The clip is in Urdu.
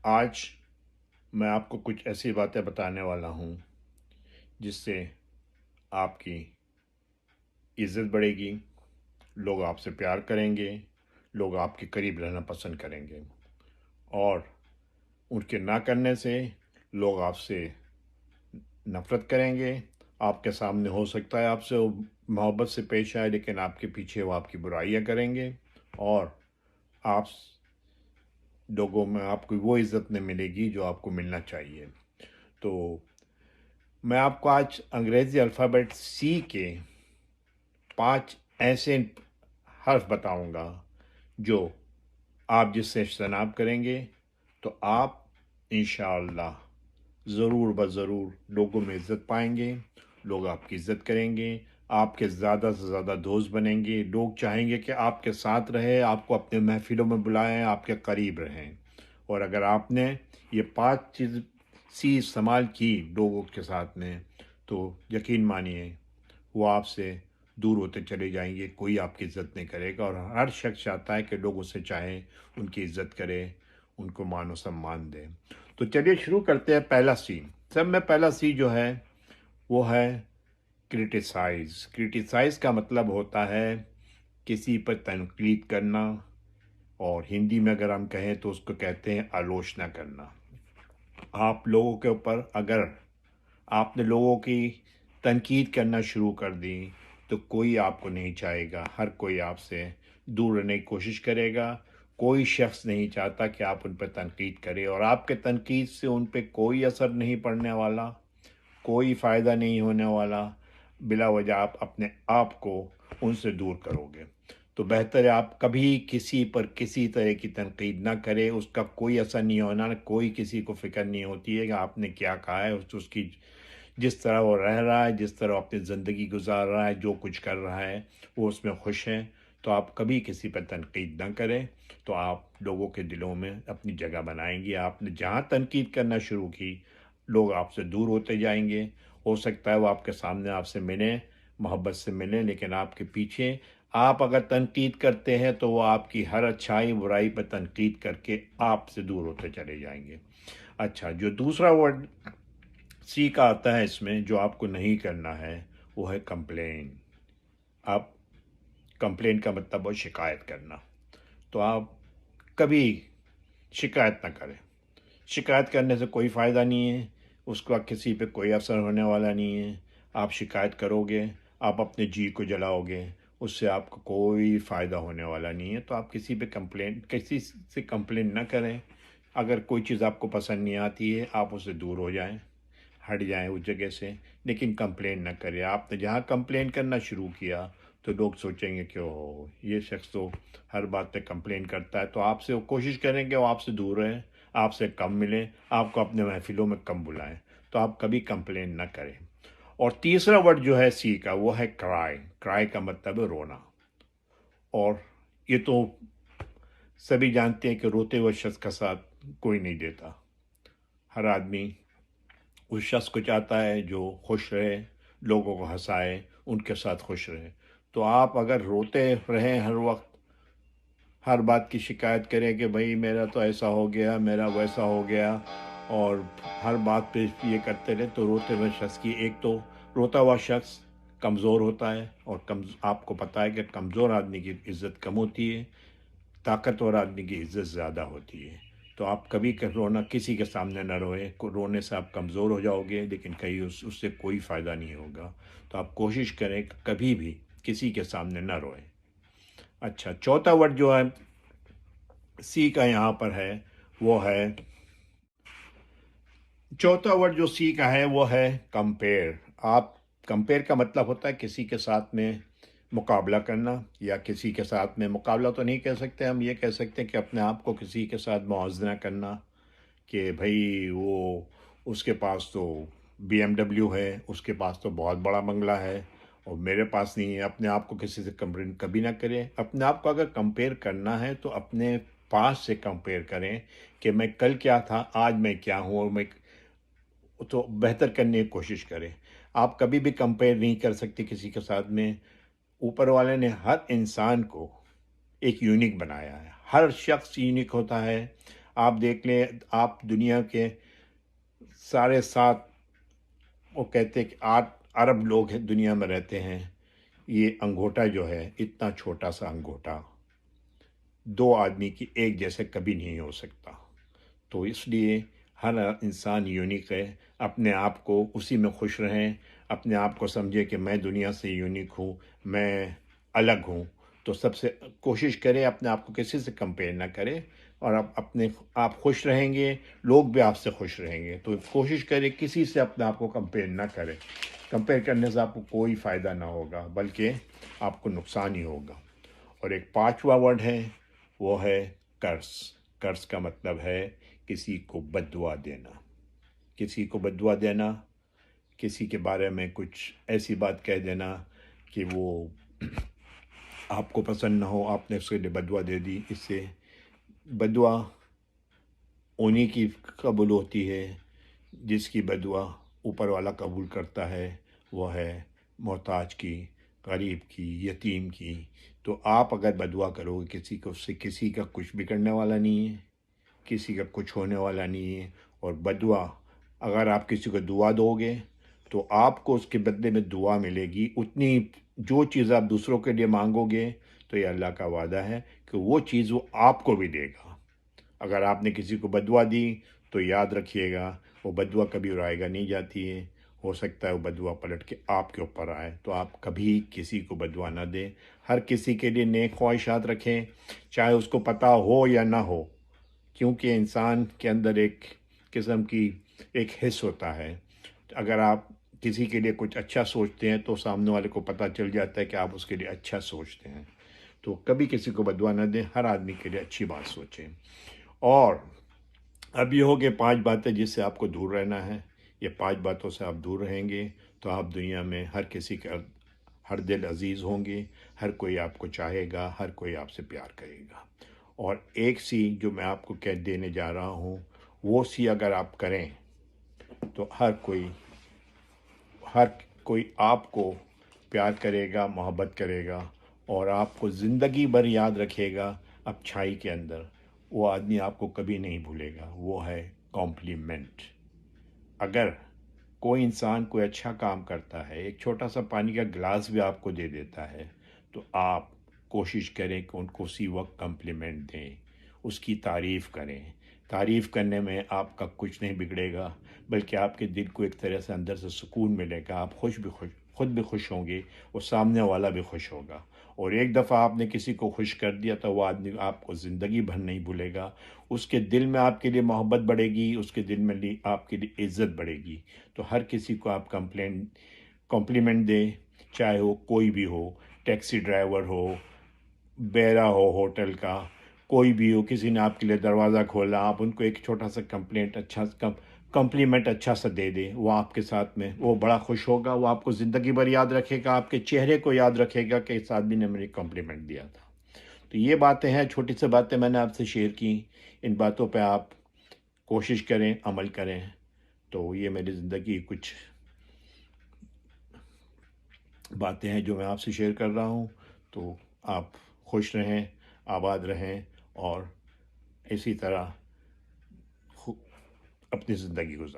آج میں آپ کو کچھ ایسی باتیں بتانے والا ہوں جس سے آپ کی عزت بڑھے گی، لوگ آپ سے پیار کریں گے، لوگ آپ کے قریب رہنا پسند کریں گے، اور ان کے نہ کرنے سے لوگ آپ سے نفرت کریں گے۔ آپ کے سامنے ہو سکتا ہے آپ سے وہ محبت سے پیش آئے، لیکن آپ کے پیچھے وہ آپ کی برائیاں کریں گے، اور آپ لوگوں میں آپ کو وہ عزت نہیں ملے گی جو آپ کو ملنا چاہیے۔ تو میں آپ کو آج انگریزی الفابیٹ سی کے 5 ایسے حرف بتاؤں گا جو آپ جس سے اجتناب کریں گے تو آپ انشاءاللہ ضرور بضرور لوگوں میں عزت پائیں گے، لوگ آپ کی عزت کریں گے، آپ کے زیادہ سے زیادہ دوست بنیں گے، لوگ چاہیں گے کہ آپ کے ساتھ رہے، آپ کو اپنے محفلوں میں بلائیں، آپ کے قریب رہیں۔ اور اگر آپ نے یہ 5 چیز سی استعمال کی لوگوں کے ساتھ میں، تو یقین مانیے وہ آپ سے دور ہوتے چلے جائیں گے، کوئی آپ کی عزت نہیں کرے گا، اور ہر شخص چاہتا ہے کہ لوگ اسے چاہیں، ان کی عزت کرے، ان کو مان و سمان دے۔ تو چلیے شروع کرتے ہیں۔ پہلا سی، سب میں پہلا سی جو ہے وہ ہے کرٹیسائز۔ کرٹیسائز کا مطلب ہوتا ہے کسی پر تنقید کرنا، اور ہندی میں اگر ہم کہیں تو اس کو کہتے ہیں آلوچنا کرنا۔ آپ لوگوں کے اوپر اگر آپ نے لوگوں کی تنقید کرنا شروع کر دی تو کوئی آپ کو نہیں چاہے گا، ہر کوئی آپ سے دور رہنے کی کوشش کرے گا۔ کوئی شخص نہیں چاہتا کہ آپ ان پہ تنقید کرے، اور آپ کے تنقید سے ان پہ کوئی اثر نہیں پڑنے والا، کوئی فائدہ نہیں ہونے والا، بلا وجہ آپ اپنے آپ کو ان سے دور کرو گے۔ تو بہتر ہے آپ کبھی کسی پر کسی طرح کی تنقید نہ کرے، اس کا کوئی اثر نہیں ہونا، کوئی کسی کو فکر نہیں ہوتی ہے کہ آپ نے کیا کہا ہے، اس کی جس طرح وہ رہ رہا ہے، جس طرح وہ اپنی زندگی گزار رہا ہے، جو کچھ کر رہا ہے وہ اس میں خوش ہے۔ تو آپ کبھی کسی پر تنقید نہ کریں، تو آپ لوگوں کے دلوں میں اپنی جگہ بنائیں گے۔ آپ نے جہاں تنقید کرنا شروع کی، لوگ آپ سے دور ہوتے جائیں گے۔ ہو سکتا ہے وہ آپ کے سامنے آپ سے ملیں، محبت سے ملیں، لیکن آپ کے پیچھے آپ اگر تنقید کرتے ہیں تو وہ آپ کی ہر اچھائی برائی پر تنقید کر کے آپ سے دور ہوتے چلے جائیں گے۔ اچھا، جو دوسرا ورڈ سی کا آتا ہے اس میں جو آپ کو نہیں کرنا ہے، وہ ہے کمپلین۔ آپ کمپلین کا مطلب ہے شکایت کرنا۔ تو آپ کبھی شکایت نہ کریں۔ شکایت کرنے سے کوئی فائدہ نہیں ہے، اس کا کسی پہ کوئی اثر ہونے والا نہیں ہے۔ آپ شکایت کرو گے، آپ اپنے جی کو جلاؤ گے، اس سے آپ کو کوئی فائدہ ہونے والا نہیں ہے۔ تو آپ کسی سے کمپلین نہ کریں۔ اگر کوئی چیز آپ کو پسند نہیں آتی ہے، آپ اسے دور ہو جائیں، ہٹ جائیں اس جگہ سے، لیکن کمپلین نہ کریں۔ آپ نے جہاں کمپلین کرنا شروع کیا تو لوگ سوچیں گے کہ یہ شخص تو ہر بات پہ کمپلین کرتا ہے، تو آپ سے وہ کوشش کریں کہ وہ آپ سے دور رہیں، آپ سے کم ملیں، آپ کو اپنے محفلوں میں کم بلائیں۔ تو آپ کبھی کمپلین نہ کریں۔ اور تیسرا ورڈ جو ہے سی کا، وہ ہے کرائی۔ کرائی کا مطلب ہے رونا، اور یہ تو سبھی جانتے ہیں کہ روتے ہوئے شخص کا ساتھ کوئی نہیں دیتا۔ ہر آدمی اس شخص کو چاہتا ہے جو خوش رہے، لوگوں کو ہنسائے، ان کے ساتھ خوش رہے۔ تو آپ اگر روتے رہیں ہر وقت، ہر بات کی شکایت کریں کہ بھئی میرا تو ایسا ہو گیا، میرا ویسا ہو گیا، اور ہر بات پہ یہ کرتے رہے، تو روتے ہوئے شخص کی ایک تو روتا ہوا شخص کمزور ہوتا ہے، اور آپ کو پتہ ہے کہ کمزور آدمی کی عزت کم ہوتی ہے، طاقتور آدمی کی عزت زیادہ ہوتی ہے۔ تو آپ کبھی رونا کسی کے سامنے نہ روئے، رونے سے آپ کمزور ہو جاؤ گے، لیکن کہیں اس سے کوئی فائدہ نہیں ہوگا۔ تو آپ کوشش کریں کہ کبھی بھی کسی کے سامنے نہ روئیں۔ اچھا، چوتھا ورڈ جو ہے سی کا یہاں پر ہے، وہ ہے چوتھا ورڈ جو سی کا ہے وہ ہے کمپیئر۔ آپ کمپیئر کا مطلب ہوتا ہے کسی کے ساتھ میں مقابلہ کرنا، یا کسی کے ساتھ میں مقابلہ تو نہیں کہہ سکتے، ہم یہ کہہ سکتے ہیں کہ اپنے آپ کو کسی کے ساتھ موازنہ کرنا، کہ بھئی وہ اس کے پاس تو بی ایم ڈبلیو ہے، اس کے پاس تو بہت بڑا بنگلہ ہے، اور میرے پاس نہیں ہے۔ اپنے آپ کو کسی سے کمپیئر کبھی نہ کریں۔ اپنے آپ کو اگر کمپیئر کرنا ہے تو اپنے پاس سے کمپیئر کریں کہ میں کل کیا تھا، آج میں کیا ہوں، اور میں تو بہتر کرنے کی کوشش کریں۔ آپ کبھی بھی کمپیئر نہیں کر سکتے کسی کے ساتھ میں۔ اوپر والے نے ہر انسان کو ایک یونیک بنایا ہے، ہر شخص یونیک ہوتا ہے۔ آپ دیکھ لیں، آپ دنیا کے 7.5 وہ کہتے ہیں کہ 8 ارب لوگ ہیں دنیا میں رہتے ہیں، یہ انگوٹھا جو ہے اتنا چھوٹا سا انگوٹھا 2 آدمی کی ایک جیسے کبھی نہیں ہو سکتا۔ تو اس لیے ہر انسان یونیک ہے، اپنے آپ کو اسی میں خوش رہیں، اپنے آپ کو سمجھے کہ میں دنیا سے یونیک ہوں، میں الگ ہوں۔ تو سب سے کوشش کریں اپنے آپ کو کسی سے کمپیئر نہ کریں، اور آپ خوش رہیں گے، لوگ بھی آپ سے خوش رہیں گے۔ تو کوشش کریں کسی سے اپنے آپ کو کمپیئر نہ کریں، کمپیئر کرنے سے آپ کو کوئی فائدہ نہ ہوگا بلکہ آپ کو نقصان ہی ہوگا۔ اور ایک 5واں ورڈ ہے، وہ ہے قرض۔ قرض کا مطلب ہے کسی کو بد دعا دینا، کسی کو بد دعا دینا، کسی کے بارے میں کچھ ایسی بات کہہ دینا کہ وہ آپ کو پسند نہ ہو، آپ نے اس کے لیے بد دعا دے دی۔ اس سے بد دعا انہی کی قبول ہوتی ہے جس کی بد دعا اوپر والا قبول کرتا ہے، وہ ہے محتاج کی، غریب کی، یتیم کی۔ تو آپ اگر بد دعا کرو گے کسی کو، اس سے کسی کا کچھ بگڑنے والا نہیں ہے، کسی کا کچھ ہونے والا نہیں ہے۔ اور بد دعا اگر آپ کسی کو دعا دو گے تو آپ کو اس کے بدلے میں دعا ملے گی اتنی، جو چیز آپ دوسروں کے لیے مانگو گے تو یہ اللہ کا وعدہ ہے کہ وہ چیز وہ آپ کو بھی دے گا۔ اگر آپ نے کسی کو بد دعا دی تو یاد رکھیے گا وہ بد دعا کبھی رائے گا نہیں جاتی ہے، ہو سکتا ہے وہ بد دعا پلٹ کے آپ کے اوپر آئے۔ تو آپ کبھی کسی کو بد دعا نہ دیں، ہر کسی کے لیے نیک خواہشات رکھیں، چاہے اس کو پتہ ہو یا نہ ہو، کیونکہ انسان کے اندر ایک قسم کی ایک حص ہوتا ہے، اگر آپ کسی کے لیے کچھ اچھا سوچتے ہیں تو سامنے والے کو پتہ چل جاتا ہے کہ آپ اس کے لیے اچھا سوچتے ہیں۔ تو کبھی کسی کو بد دعا نہ دیں، ہر آدمی کے لیے اچھی بات سوچیں۔ اور اب یہ ہو گئے 5 باتیں جس سے آپ کو دور رہنا ہے۔ یہ 5 باتوں سے آپ دور رہیں گے تو آپ دنیا میں ہر کسی کا ہر دل عزیز ہوں گے، ہر کوئی آپ کو چاہے گا، ہر کوئی آپ سے پیار کرے گا۔ اور ایک سی جو میں آپ کو کہہ دینے جا رہا ہوں، وہ سی اگر آپ کریں تو ہر کوئی آپ کو پیار کرے گا، محبت کرے گا، اور آپ کو زندگی بھر یاد رکھے گا اچھائی کے اندر۔ وہ آدمی آپ کو کبھی نہیں بھولے گا، وہ ہے کمپلیمنٹ۔ اگر کوئی انسان کوئی اچھا کام کرتا ہے، ایک چھوٹا سا پانی کا گلاس بھی آپ کو دے دیتا ہے، تو آپ کوشش کریں کہ ان کو اسی وقت کمپلیمنٹ دیں، اس کی تعریف کریں۔ تعریف کرنے میں آپ کا کچھ نہیں بگڑے گا، بلکہ آپ کے دل کو ایک طرح سے اندر سے سکون ملے گا، آپ خود بھی خوش ہوں گے اور سامنے والا بھی خوش ہوگا۔ اور ایک دفعہ آپ نے کسی کو خوش کر دیا تو وہ آدمی آپ کو زندگی بھر نہیں بھولے گا، اس کے دل میں آپ کے لیے محبت بڑھے گی، اس کے دل میں آپ کے لیے عزت بڑھے گی۔ تو ہر کسی کو آپ کمپلیمنٹ دیں، چاہے وہ کوئی بھی ہو، ٹیکسی ڈرائیور ہو، بیرا ہو ہوٹل کا، کوئی بھی ہو، کسی نے آپ کے لیے دروازہ کھولا، آپ ان کو ایک چھوٹا سا کمپلیمنٹ اچھا سا دے دیں، وہ آپ کے ساتھ میں وہ بڑا خوش ہوگا، وہ آپ کو زندگی بھر یاد رکھے گا، آپ کے چہرے کو یاد رکھے گا کہ اس آدمی نے مجھے کمپلیمنٹ دیا تھا۔ تو یہ باتیں ہیں، چھوٹی سی باتیں میں نے آپ سے شیئر کی، ان باتوں پہ آپ کوشش کریں، عمل کریں۔ تو یہ میری زندگی کچھ باتیں ہیں جو میں آپ سے شیئر کر رہا ہوں۔ تو آپ خوش رہیں، آباد رہیں، اور اسی طرح اپنی زندگی گزاریں۔